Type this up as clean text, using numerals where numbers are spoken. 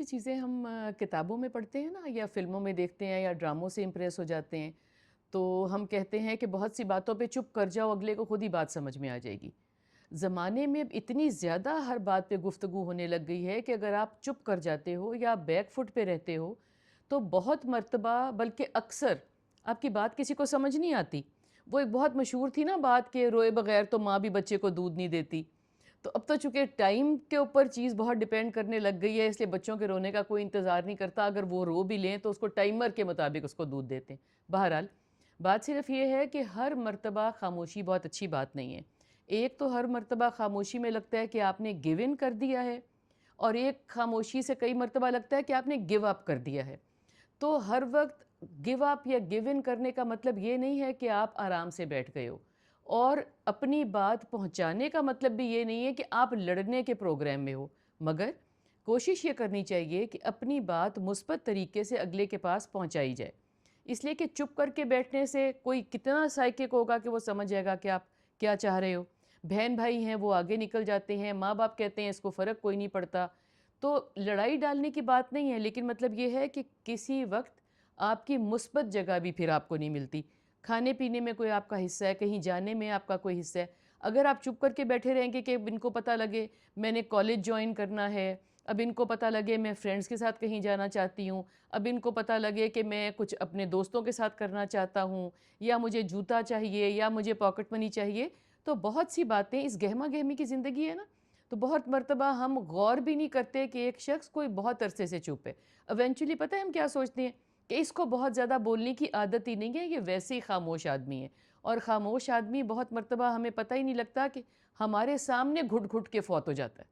یہ چیزیں ہم کتابوں میں پڑھتے ہیں نا، یا فلموں میں دیکھتے ہیں، یا ڈراموں سے امپریس ہو جاتے ہیں، تو ہم کہتے ہیں کہ بہت سی باتوں پہ چپ کر جاؤ، اگلے کو خود ہی بات سمجھ میں آ جائے گی۔ زمانے میں اب اتنی زیادہ ہر بات پہ گفتگو ہونے لگ گئی ہے کہ اگر آپ چپ کر جاتے ہو یا بیک فٹ پہ رہتے ہو تو بہت مرتبہ، بلکہ اکثر، آپ کی بات کسی کو سمجھ نہیں آتی۔ وہ ایک بہت مشہور تھی نا بات کہ روئے بغیر تو ماں بھی بچے کو دودھ نہیں دیتی۔ تو اب تو چونکہ ٹائم کے اوپر چیز بہت ڈیپینڈ کرنے لگ گئی ہے، اس لیے بچوں کے رونے کا کوئی انتظار نہیں کرتا، اگر وہ رو بھی لیں تو اس کو ٹائمر کے مطابق اس کو دودھ دیتے ہیں۔ بہرحال بات صرف یہ ہے کہ ہر مرتبہ خاموشی بہت اچھی بات نہیں ہے۔ ایک تو ہر مرتبہ خاموشی میں لگتا ہے کہ آپ نے گیو ان کر دیا ہے، اور ایک خاموشی سے کئی مرتبہ لگتا ہے کہ آپ نے گیو اپ کر دیا ہے۔ تو ہر وقت گیو اپ یا گیو ان کرنے کا مطلب یہ نہیں ہے کہ آپ آرام سے بیٹھ گئے ہو، اور اپنی بات پہنچانے کا مطلب بھی یہ نہیں ہے کہ آپ لڑنے کے پروگرام میں ہو، مگر کوشش یہ کرنی چاہیے کہ اپنی بات مثبت طریقے سے اگلے کے پاس پہنچائی جائے۔ اس لیے کہ چپ کر کے بیٹھنے سے کوئی کتنا سائیکک ہوگا کہ وہ سمجھ جائے گا کہ آپ کیا چاہ رہے ہو۔ بہن بھائی ہیں وہ آگے نکل جاتے ہیں، ماں باپ کہتے ہیں اس کو فرق کوئی نہیں پڑتا۔ تو لڑائی ڈالنے کی بات نہیں ہے، لیکن مطلب یہ ہے کہ کسی وقت آپ کی مثبت جگہ بھی پھر آپ کو نہیں ملتی۔ کھانے پینے میں کوئی آپ کا حصہ ہے، کہیں جانے میں آپ کا کوئی حصہ ہے، اگر آپ چپ کر کے بیٹھے رہیں گے کہ اب ان کو پتہ لگے میں نے کالج جوائن کرنا ہے، اب ان کو پتہ لگے میں فرینڈز کے ساتھ کہیں جانا چاہتی ہوں، اب ان کو پتہ لگے کہ میں کچھ اپنے دوستوں کے ساتھ کرنا چاہتا ہوں، یا مجھے جوتا چاہیے، یا مجھے پاکٹ منی چاہیے، تو بہت سی باتیں، اس گہما گہمی کی زندگی ہے نا، تو بہت مرتبہ ہم غور بھی نہیں کرتے کہ ایک شخص کوئی بہت عرصے سے چپ ہے۔ ایونچولی پتہ ہے ہم کیا سوچتے ہیں کہ اس کو بہت زیادہ بولنے کی عادت ہی نہیں ہے، یہ ویسے ہی خاموش آدمی ہے۔ اور خاموش آدمی بہت مرتبہ ہمیں پتہ ہی نہیں لگتا کہ ہمارے سامنے گھٹ گھٹ کے فوت ہو جاتا ہے۔